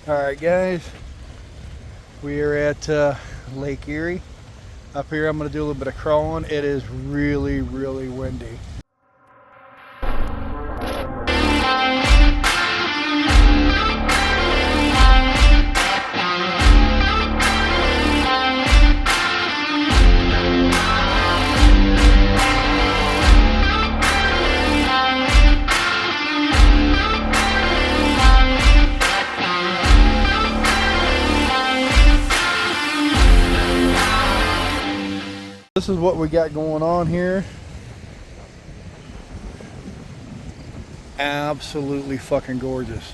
Alright guys, we are at Lake Erie. Up here I'm going to do a little bit of crawling. It is really windy. This is what we got going on here. Absolutely fucking gorgeous.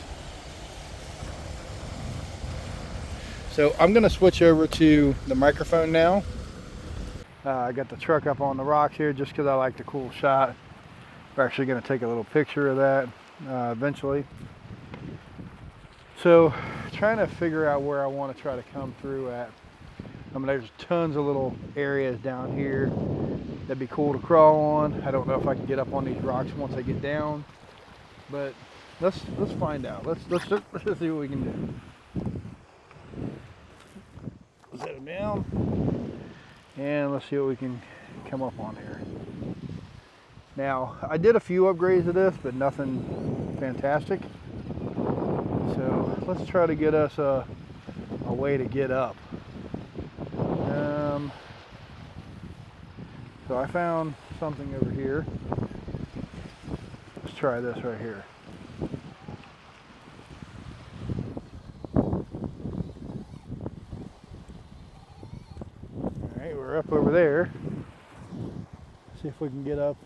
So I'm gonna switch over to the microphone now. I got the truck up on the rocks here just because I like the cool shot. We're actually gonna take a little picture of that eventually. So trying to figure out where I want to try to come through at. I mean, there's tons of little areas down here that'd be cool to crawl on. I don't know if I can get up on these rocks once I get down, but let's find out. Let's just see what we can do. Set it down, and let's see what we can come up on here. Now, I did a few upgrades to this, but nothing fantastic. So let's try to get us a way to get up. So I found something over here. Let's try this right here. Alright, we're up over there. See if we can get up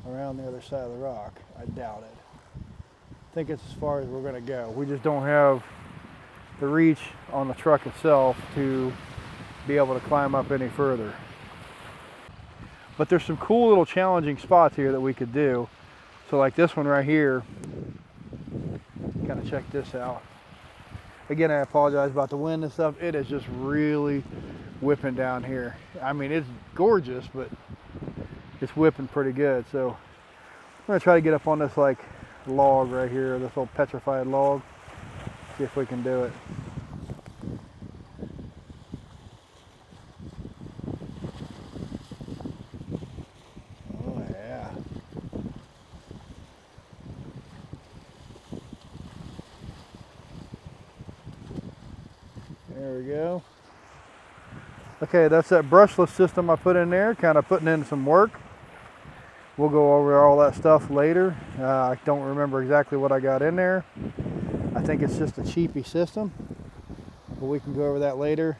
around the other side of the rock. I doubt it. I think it's as far as we're going to go. We just don't have the reach on the truck itself to be able to climb up any further. But there's some cool little challenging spots here that we could do. So like this one right here, kind of check this out. Again, I apologize about the wind and stuff. It is just really whipping down here. I mean, it's gorgeous, but it's whipping pretty good. So I'm gonna try to get up on this like log right here, this little petrified log. See if we can do it. There we go. Okay, that's that brushless system I put in there, kind of putting in some work. We'll go over all that stuff later. I don't remember exactly what I got in there. I think it's just a cheapy system, but we can go over that later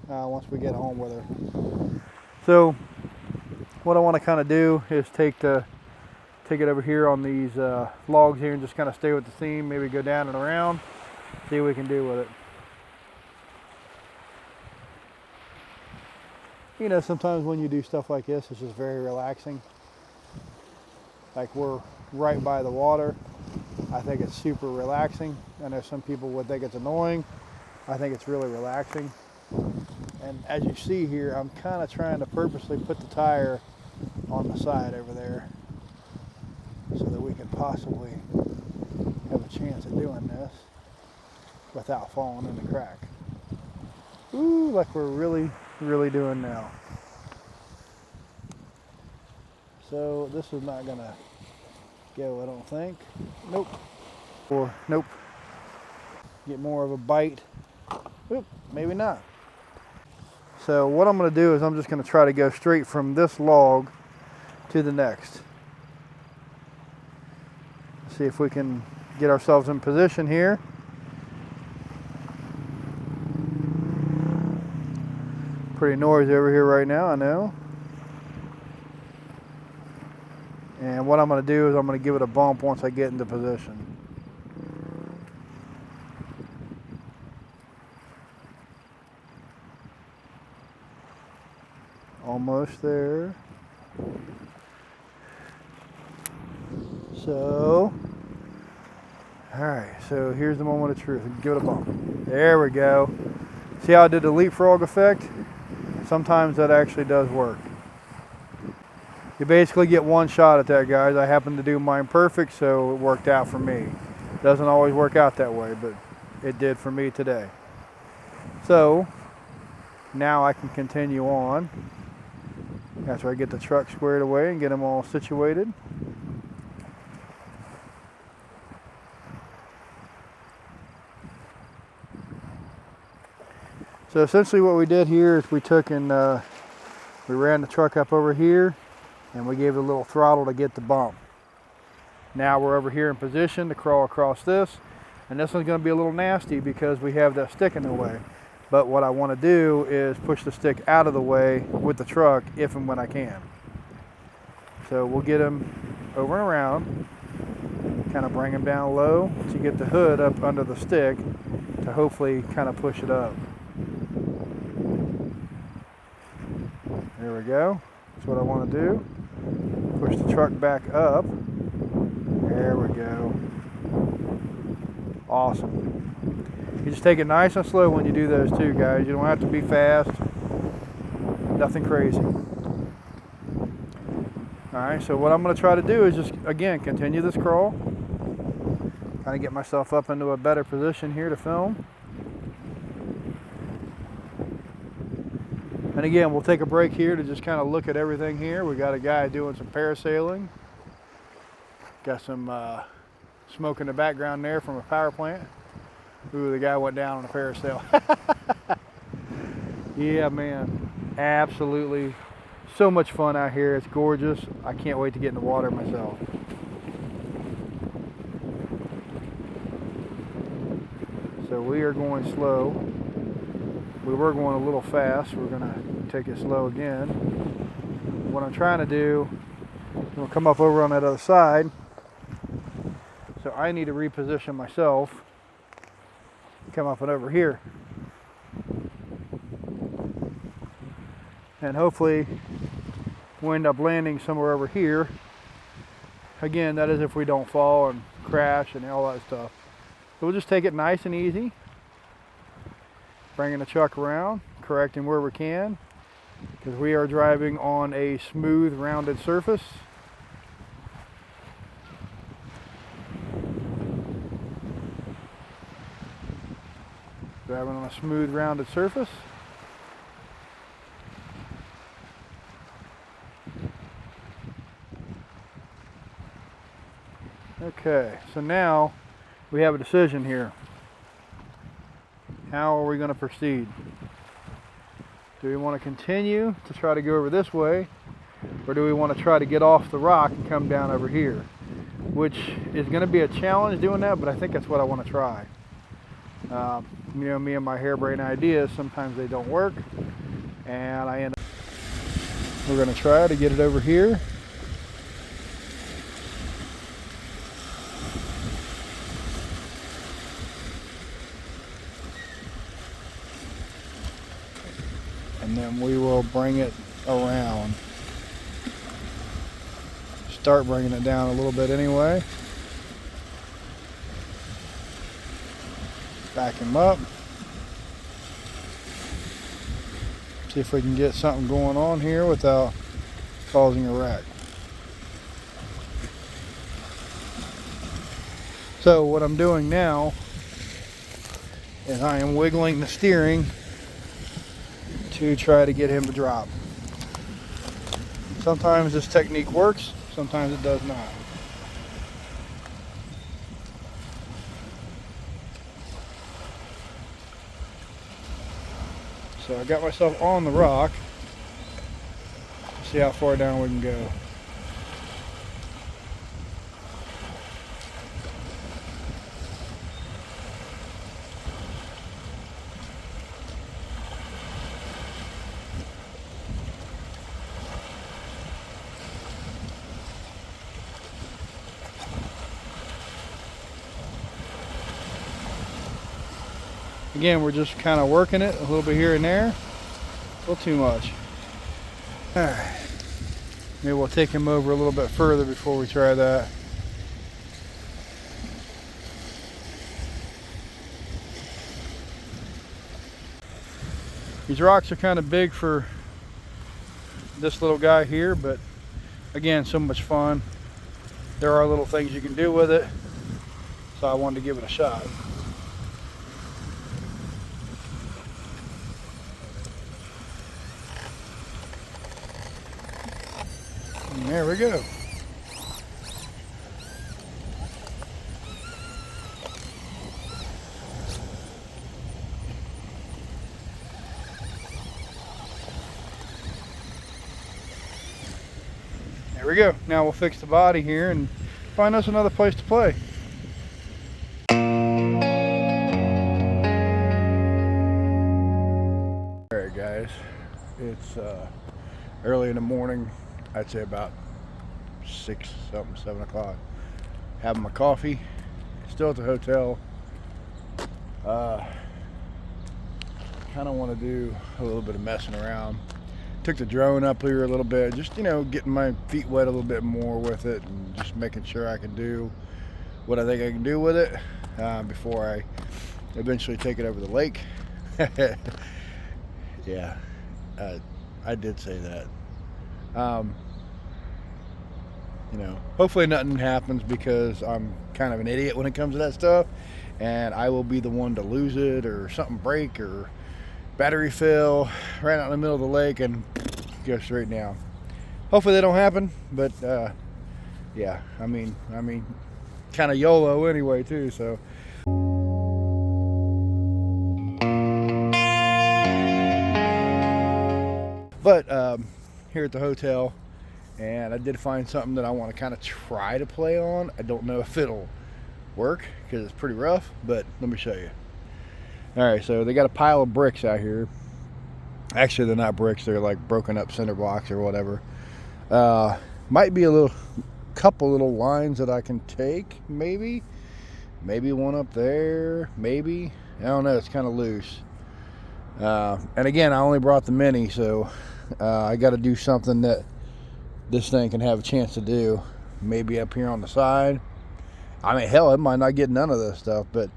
once we get home with her. So what I want to kind of do is take it over here on these logs here and just kind of stay with the theme, maybe go down and around, see what we can do with it. You know, sometimes when you do stuff like this, it's just very relaxing. Like we're right by the water. I think it's super relaxing. I know some people would think it's annoying. I think it's really relaxing. And as you see here, I'm kind of trying to purposely put the tire on the side over there so that we can possibly have a chance of doing this without falling in the crack. Ooh, like we're really doing now. So this is not gonna go, I don't think. Nope. Or nope. Get more of a bite. Oop, maybe not. So what I'm gonna do is I'm just gonna try to go straight from this log to the next. See if we can get ourselves in position here. Pretty noisy over here right now, I know. And what I'm going to do is I'm going to give it a bump once I get into position. Almost there. So, all right, so here's the moment of truth. Give it a bump. There we go. See how I did the leapfrog effect? Sometimes that actually does work. You basically get one shot at that, guys. I happened to do mine perfect, so it worked out for me. Doesn't always work out that way, but it did for me today. So now I can continue on after I get the truck squared away and get them all situated. So essentially what we did here is we took and we ran the truck up over here and we gave it a little throttle to get the bump. Now we're over here in position to crawl across this, and this one's going to be a little nasty because we have that stick in the way. But what I want to do is push the stick out of the way with the truck if and when I can. So we'll get him over and around, kind of bring him down low to get the hood up under the stick to hopefully kind of push it up. There we go. That's what I want to do. Push the truck back up. There we go. Awesome. You just take it nice and slow when you do those too, guys. You don't have to be fast. Nothing crazy. Alright, so what I'm going to try to do is just, again, continue this crawl. Kind of get myself up into a better position here to film. And again, we'll take a break here to just kind of look at everything here. We got a guy doing some parasailing. Got some smoke in the background there from a power plant. Ooh, the guy went down on a parasail. Yeah, man, absolutely. So much fun out here. It's gorgeous. I can't wait to get in the water myself. So we are going slow. We were going a little fast. We're going to take it slow again. What I'm trying to do, we'll come up over on that other side. So I need to reposition myself. Come up and over here. And hopefully we'll end up landing somewhere over here. Again, that is if we don't fall and crash and all that stuff. So we'll just take it nice and easy. Bringing the truck around, correcting where we can, because we are driving on a smooth, rounded surface. Driving on a smooth, rounded surface. Okay, so now we have a decision here. How are we going to proceed? Do we want to continue to try to go over this way, or do we want to try to get off the rock and come down over here? Which is going to be a challenge doing that, but I think that's what I want to try. You know, me and my harebrained ideas, sometimes they don't work, and I end up. We're going to try to get it over here. And then we will bring it around. Start bringing it down a little bit anyway. Back him up. See if we can get something going on here without causing a wreck. So what I'm doing now is I am wiggling the steering to try to get him to drop. Sometimes this technique works, sometimes it does not. So I got myself on the rock. Let's see how far down we can go. Again, we're just kind of working it a little bit here and there. A little too much. Alright. Maybe we'll take him over a little bit further before we try that. These rocks are kind of big for this little guy here, but again, so much fun. There are little things you can do with it, so I wanted to give it a shot. There we go. There we go. Now we'll fix the body here and find us another place to play. Alright guys, it's early in the morning. I'd say about 6 something, 7 o'clock. Having my coffee, still at the hotel. Kind of want to do a little bit of messing around. Took the drone up here a little bit, just, you know, getting my feet wet a little bit more with it and just making sure I can do what I think I can do with it before I eventually take it over the lake. Yeah, I did say that. You know, hopefully nothing happens because I'm kind of an idiot when it comes to that stuff, and I will be the one to lose it or something break or battery fail right out in the middle of the lake and go straight down. Hopefully that don't happen, but yeah, I mean kind of YOLO anyway too, so. But here at the hotel, and I did find something that I want to kind of try to play on. I don't know if it'll work because it's pretty rough, but let me show you. Alright, so they got a pile of bricks out here. Actually, they're not bricks, they're like broken up cinder blocks or whatever. Might be a couple little lines that I can take, maybe one up there, maybe, I don't know, it's kind of loose. And again, I only brought the mini, so I got to do something that this thing can have a chance to do. Maybe up here on the side. I mean, hell, it might not get none of this stuff, but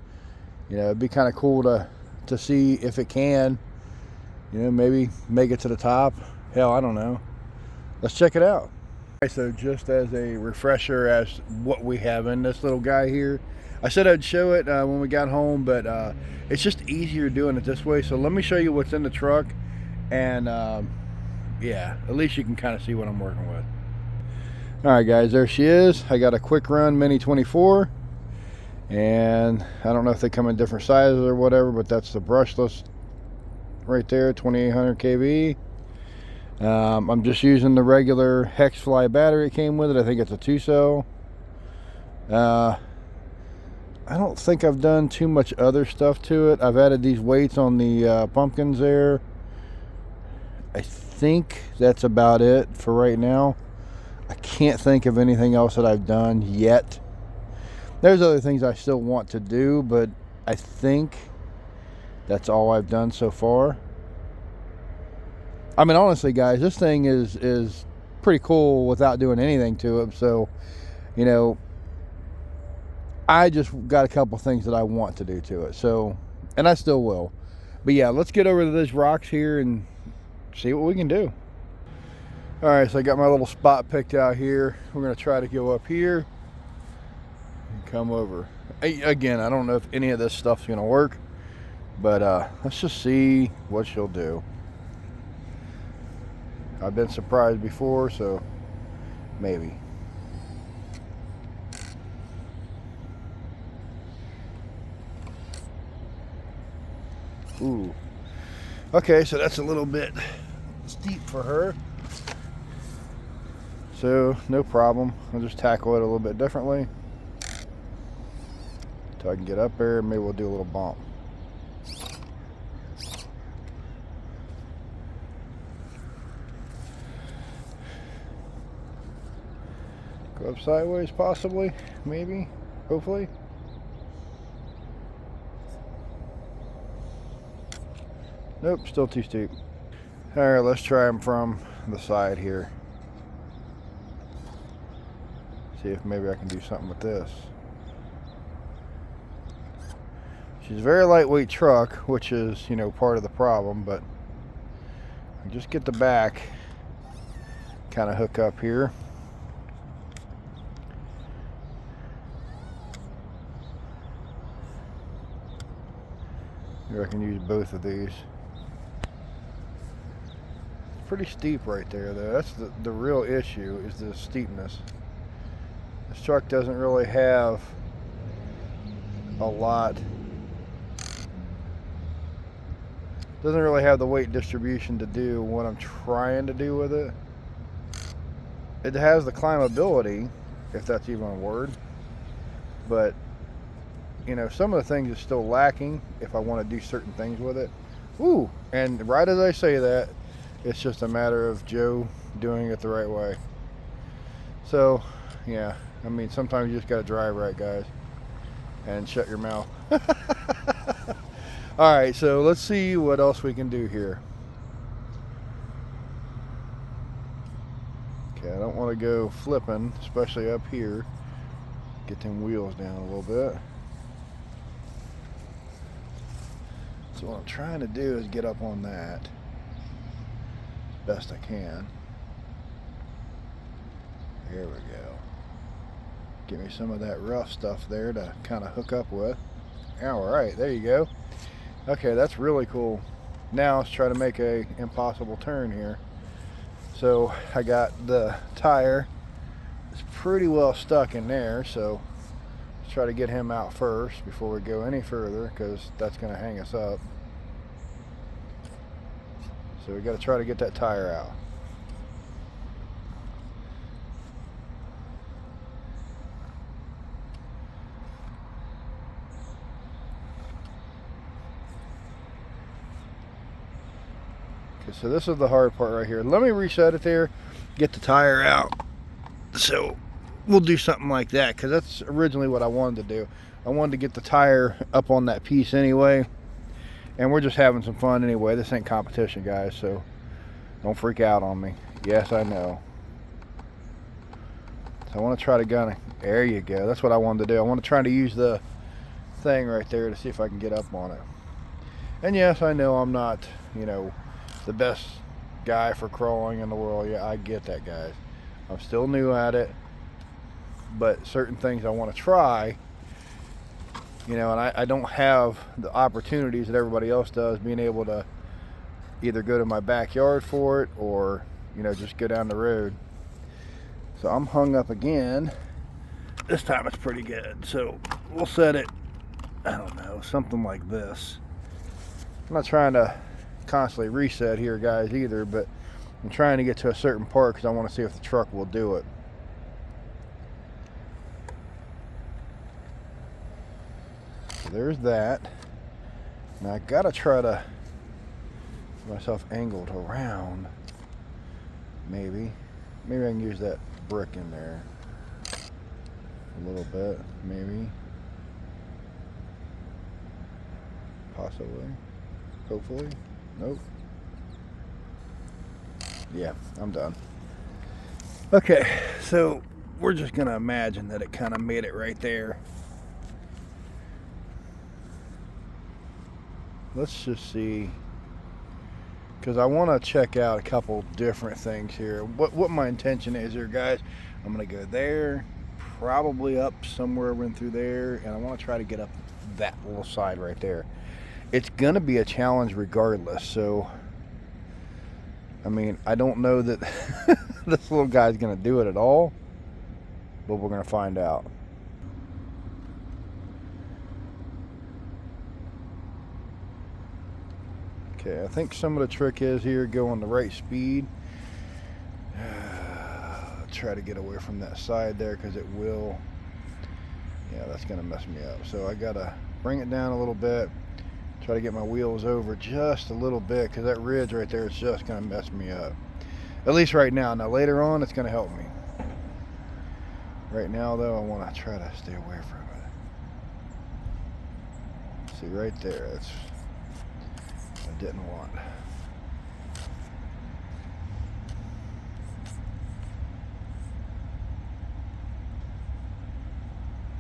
you know, it'd be kind of cool to see if it can, you know, maybe make it to the top. Hell, I don't know. Let's check it out. So just as a refresher as what we have in this little guy here, I said I'd show it when we got home, but it's just easier doing it this way. So let me show you what's in the truck, and yeah, at least you can kind of see what I'm working with. All right, guys, there she is. I got a Quick Run Mini 24, and I don't know if they come in different sizes or whatever, but that's the brushless right there, 2800 kV. I'm just using the regular Hex Fly battery it came with it. I think it's a 2-cell. I don't think I've done too much other stuff to it. I've added these weights on the pumpkins there. I think that's about it for right now. I can't think of anything else that I've done yet. There's other things I still want to do, but I think that's all I've done so far. I mean, honestly, guys, this thing is pretty cool without doing anything to it. So, you know, I just got a couple things that I want to do to it. So, and I still will. But yeah, let's get over to these rocks here and see what we can do. All right, so I got my little spot picked out here. We're going to try to go up here and come over. Again, I don't know if any of this stuff's going to work, but let's just see what she'll do. I've been surprised before, so maybe. Ooh. Okay, so that's a little bit steep for her. So, no problem. I'll just tackle it a little bit differently. So I can get up there, maybe we'll do a little bump. Go up sideways, possibly, maybe, hopefully. Nope, still too steep. All right, let's try them from the side here. See if maybe I can do something with this. She's a very lightweight truck, which is, you know, part of the problem, but just get the back kind of hook up here. Maybe I can use both of these. pretty steep right there, though. That's the real issue, is the steepness. This truck doesn't really have a lot. Doesn't really have the weight distribution to do what I'm trying to do with it. It has the climbability, if that's even a word, but you know, some of the things are still lacking if I want to do certain things with it. Ooh, and right as I say that, it's just a matter of Joe doing it the right way. So, yeah, I mean, sometimes you just got to drive right, guys, and shut your mouth. All right, so let's see what else we can do here. Okay, I don't want to go flipping, especially up here. Get them wheels down a little bit. So what I'm trying to do is get up on that best I can. There we go. Give me some of that rough stuff there to kind of hook up with. All right, there you go. Okay, that's really cool. Now let's try to make a impossible turn here. So I got the tire. It's pretty well stuck in there, so let's try to get him out first before we go any further, because that's going to hang us up. So we got to try to get that tire out. Okay, so this is the hard part right here. Let me reset it there, get the tire out. So we'll do something like that, because that's originally what I wanted to do. I wanted to get the tire up on that piece anyway, and we're just having some fun anyway. This ain't competition, guys, so don't freak out on me. Yes, I know. So I want to try to gun it. There you go. That's what I wanted to do. I want to try to use the thing right there to see if I can get up on it. And yes, I know I'm not, you know, the best guy for crawling in the world. Yeah, I get that, guys. I'm still new at it, but certain things I want to try, you know, and I don't have the opportunities that everybody else does, being able to either go to my backyard for it or, you know, just go down the road. So I'm hung up again. This time it's pretty good. So we'll set it, I don't know, something like this. I'm not trying to constantly reset here, guys, either, but I'm trying to get to a certain part because I want to see if the truck will do it. So there's that. Now I gotta try to get myself angled around. Maybe I can use that brick in there a little bit, maybe, possibly, hopefully. Nope. Yeah, I'm done. Okay, so we're just gonna imagine that it kind of made it right there. Let's just see, because I want to check out a couple different things here. What my intention is here, guys. I'm gonna go there, probably up somewhere in through there, and I want to try to get up that little side right there. It's gonna be a challenge regardless, so I mean, I don't know that this little guy's going to do it at all, but we're going to find out. Okay, I think some of the trick is here, going the right speed. Try to get away from that side there, because it will, yeah, that's going to mess me up. So I got to bring it down a little bit. Try to get my wheels over just a little bit, because that ridge right there is just going to mess me up. At least right now. Now later on it's going to help me. Right now though, I want to try to stay away from it. See right there, that's what I didn't want.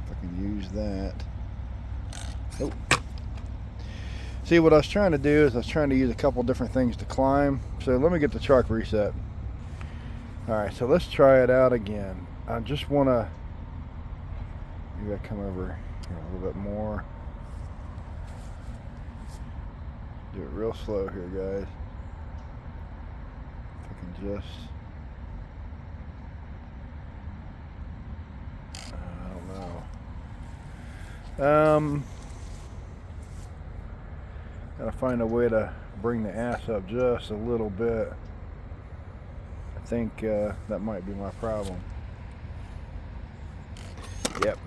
If I can use that. Nope. See, what I was trying to do is I was trying to use a couple different things to climb. So let me get the truck reset. Alright, so let's try it out again. I just want to, maybe I come over here a little bit more. Do it real slow here, guys. just, I don't know. Gotta find a way to bring the ass up just a little bit. I think that might be my problem. Yep.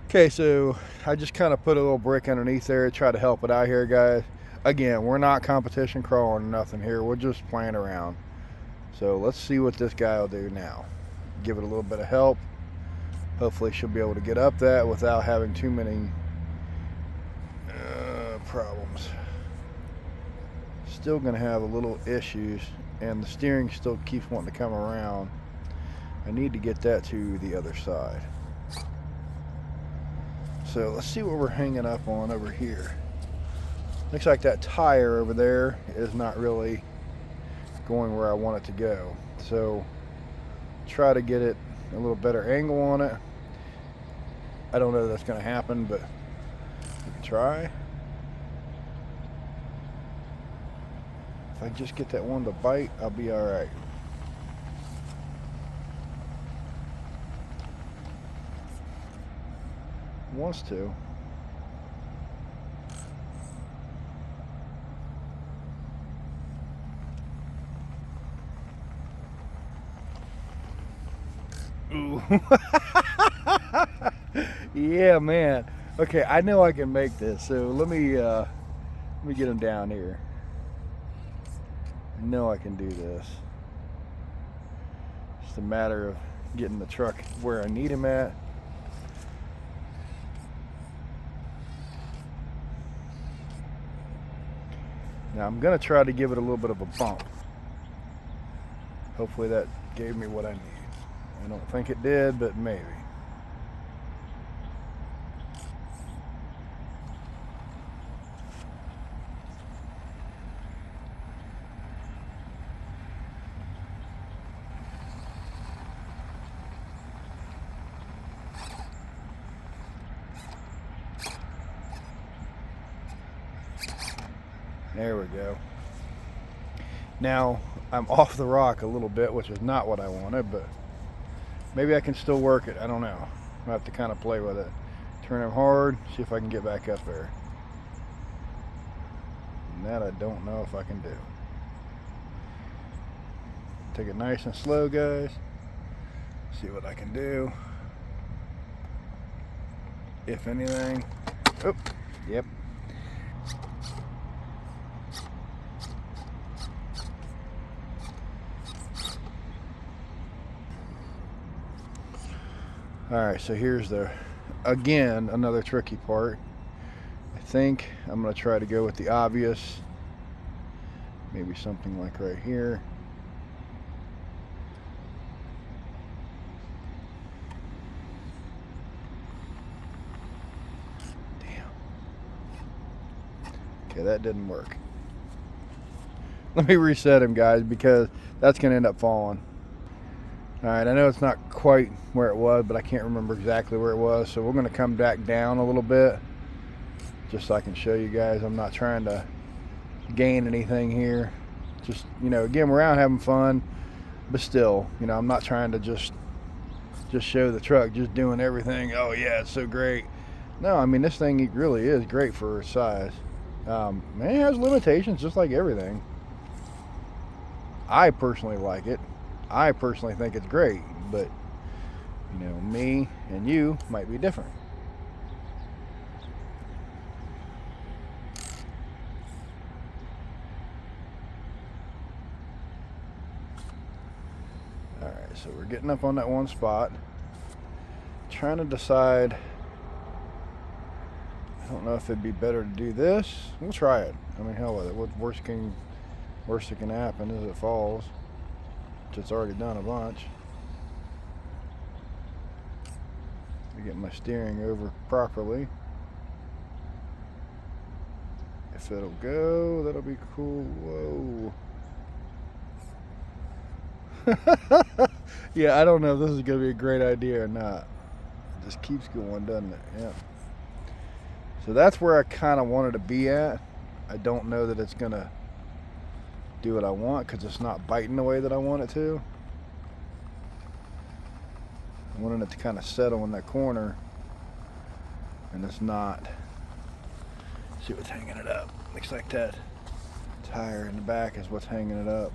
Okay, so I just kind of put a little brick underneath there to try to help it out here, guys. Again, we're not competition crawling or nothing here. We're just playing around. So let's see what this guy will do now. Give it a little bit of help. Hopefully she'll be able to get up that without having too many problems. Still gonna have a little issues, and the steering still keeps wanting to come around. I need to get that to the other side. So let's see what we're hanging up on over here. Looks like that tire over there is not really going where I want it to go. So try to get it a little better angle on it. I don't know if that's going to happen, but we can try. If I just get that one to bite, I'll be all right. Wants to. Ooh. Yeah, man. Okay, I know I can make this. So let me get him down here. I know I can do this. Just a matter of getting the truck where I need him at. Now I'm gonna try to give it a little bit of a bump. Hopefully that gave me what I need. I don't think it did, but maybe. There we go. Now I'm off the rock a little bit, which is not what I wanted, but maybe I can still work it. I don't know. I'll have to kind of play with it. Turn it hard, see if I can get back up there. And that I don't know if I can do. Take it nice and slow, guys. See what I can do. If anything. Oh, yep. Alright, so here's again, another tricky part. I think I'm going to try to go with the obvious. Maybe something like right here. Damn. Okay, that didn't work. Let me reset him, guys, because that's going to end up falling. Alright, I know it's not quite where it was, but I can't remember exactly where it was, so we're going to come back down a little bit just so I can show you guys. I'm not trying to gain anything here. Just, you know, again, we're out having fun, but still, you know, I'm not trying to just show the truck, just doing everything. Oh yeah, it's so great. No, I mean, this thing really is great for its size. Man, it has limitations just like everything. I personally like it. I personally think it's great, but you know, me and you might be different. All right, so we're getting up on that one spot. Trying to decide. I don't know if it'd be better to do this. We'll try it. I mean, hell with it. What's worst that can happen is it falls. It's already done a bunch. I get my steering over properly. If it'll go, that'll be cool. Whoa. Yeah, I don't know if this is going to be a great idea or not. It just keeps going, doesn't it? Yeah. So that's where I kind of wanted to be at. I don't know that it's going to do what I want because it's not biting the way that I want it to. I wanted it to kind of settle in that corner, and it's not. See what's hanging it up. Looks like that tire in the back is what's hanging it up.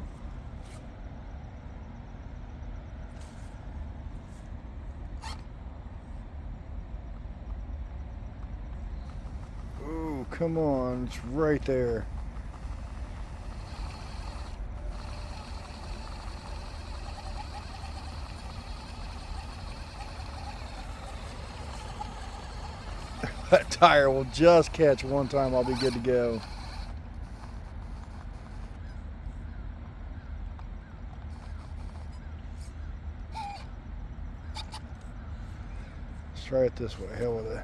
Ooh, come on, it's right there. That tire will just catch one time, I'll be good to go. Let's try it this way, hell with it.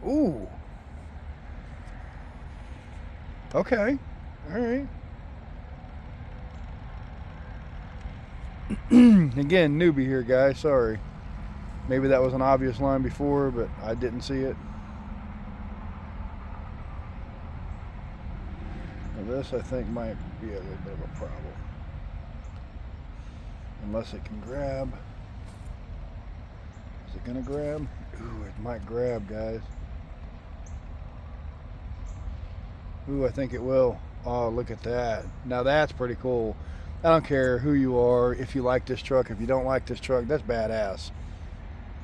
Ooh. Okay, all right. Again, newbie here, guys, sorry. Maybe that was an obvious line before, but I didn't see it. Now this, I think, might be a little bit of a problem. Unless it can grab. Is it gonna grab? Ooh, it might grab, guys. Ooh, I think it will. Oh, look at that. Now that's pretty cool. I don't care who you are, if you like this truck, if you don't like this truck, that's badass.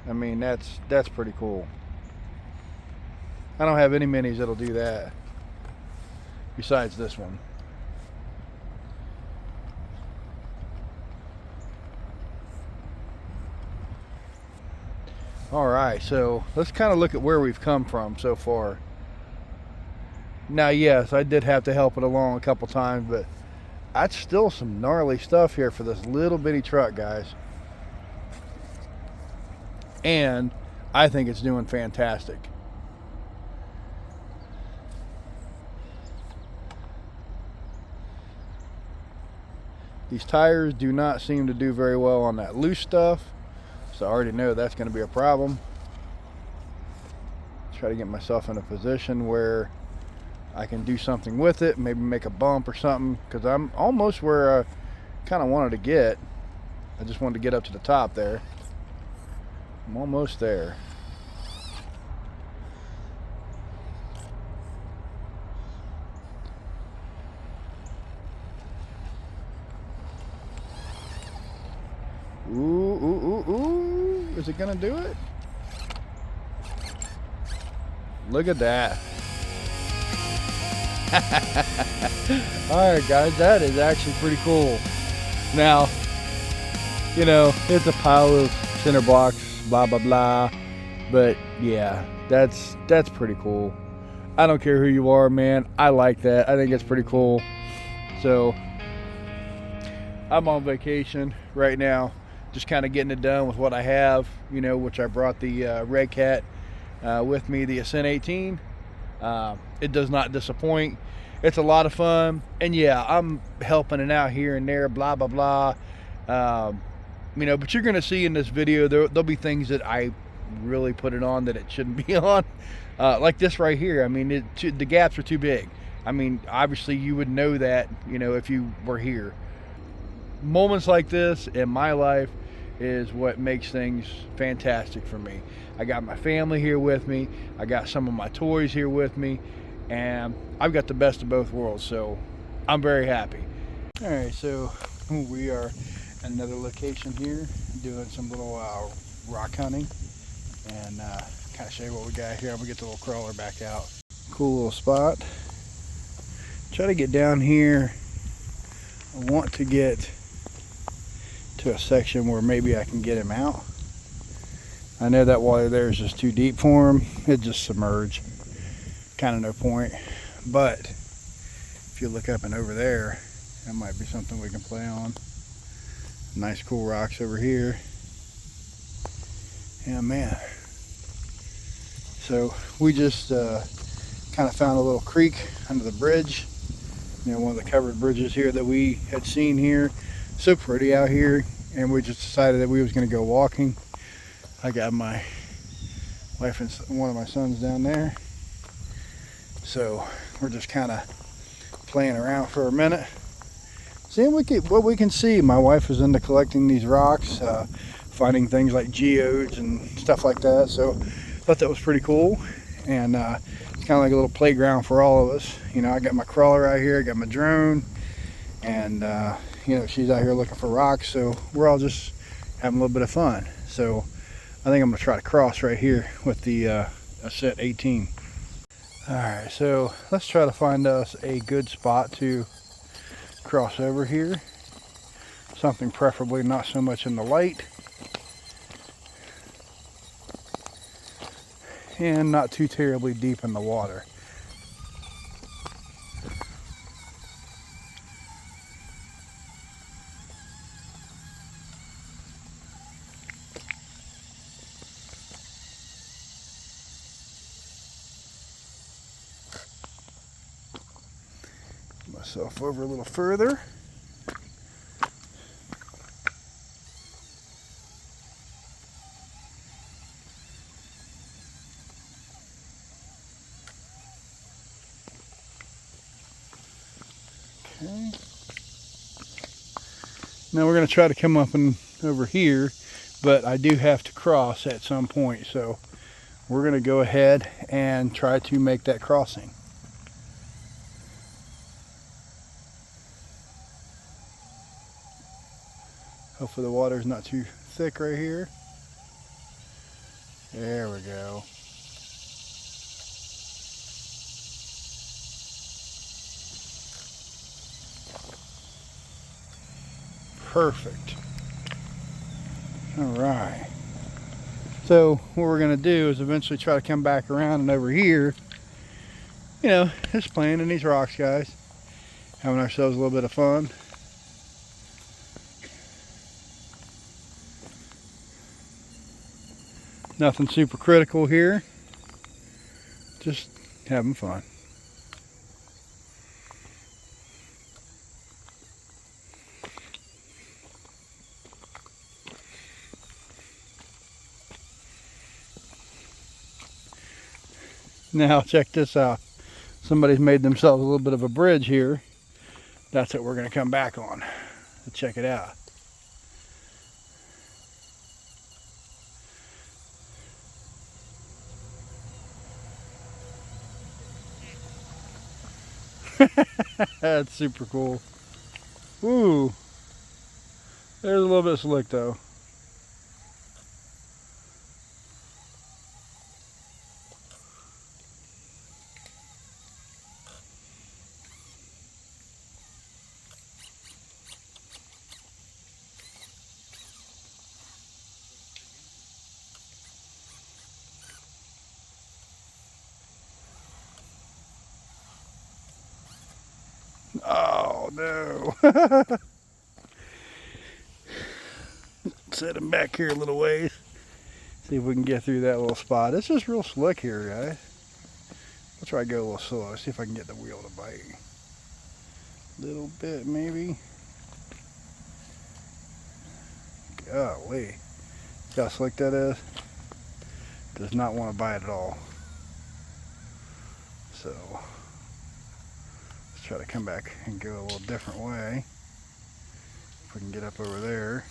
I mean, that's pretty cool. I don't have any minis that'll do that besides this one. All right, so let's kind of look at where we've come from so far. Now, yes, I did have to help it along a couple times, but that's still some gnarly stuff here for this little bitty truck, guys. And I think it's doing fantastic. These tires do not seem to do very well on that loose stuff, so I already know that's going to be a problem. Try to get myself in a position where I can do something with it, maybe make a bump or something, because I'm almost where I kind of wanted to get. I just wanted to get up to the top there. I'm almost there. Ooh, ooh, ooh, ooh. Is it gonna do it? Look at that. Alright guys, that is actually pretty cool. Now, you know, it's a pile of center blocks, blah blah blah, but yeah, that's pretty cool. I don't care who you are, man, I like that. I think it's pretty cool. So I'm on vacation right now, just kind of getting it done with what I have, you know, which I brought the Redcat with me, the Ascent 18. It does not disappoint. It's a lot of fun, and yeah, I'm helping it out here and there, blah blah blah. You know, but you're gonna see in this video there'll be things that I really put it on that it shouldn't be on, like this right here. I mean, the gaps are too big. I mean, obviously you would know that, you know, if you were here. Moments like this in my life is what makes things fantastic for me. I got my family here with me, I got some of my toys here with me, and I've got the best of both worlds, so I'm very happy. All right, so we are at another location here doing some little rock hunting, and kind of show you what we got here. I'm gonna get the little crawler back out. Cool little spot. Try to get down here. I want to get to a section where maybe I can get him out. I know that water there is just too deep for him. It just submerged. Kind of no point. But if you look up and over there, that might be something we can play on. Nice cool rocks over here. Yeah, man. So we just kind of found a little creek under the bridge. You know, one of the covered bridges here that we had seen here. So pretty out here, and we just decided that we was going to go walking. I got my wife and one of my sons down there, so we're just kind of playing around for a minute, seeing what we can see. My wife is into collecting these rocks, finding things like geodes and stuff like that. So I thought that was pretty cool, and it's kind of like a little playground for all of us. You know, I got my crawler right here, I got my drone, and you know, she's out here looking for rocks, so we're all just having a little bit of fun. So I think I'm gonna try to cross right here with the Ascent 18. All right, so let's try to find us a good spot to cross over here. Something preferably not so much in the light and not too terribly deep in the water. Myself over a little further. Okay. Now we're going to try to come up and over here, but I do have to cross at some point, so we're going to go ahead and try to make that crossing. Hopefully the water's not too thick right here. There we go. Perfect. All right. So what we're going to do is eventually try to come back around and over here, you know, just playing in these rocks, guys. Having ourselves a little bit of fun. Nothing super critical here. Just having fun. Now check this out. Somebody's made themselves a little bit of a bridge here. That's what we're going to come back on to check it out. That's super cool. Ooh. There's a little bit slick though. Oh no. Set him back here a little ways. See if we can get through that little spot. It's just real slick here, guys. I'll try to go a little slow. See if I can get the wheel to bite. A little bit maybe. Golly. See how slick that is? Does not want to bite at all. So let's try to come back and go a little different way. If we can get up over there.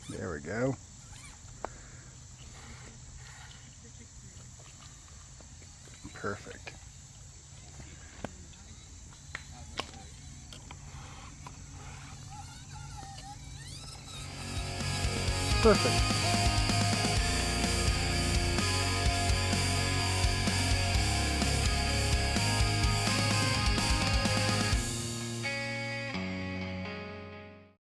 There we go. Perfect. Perfect.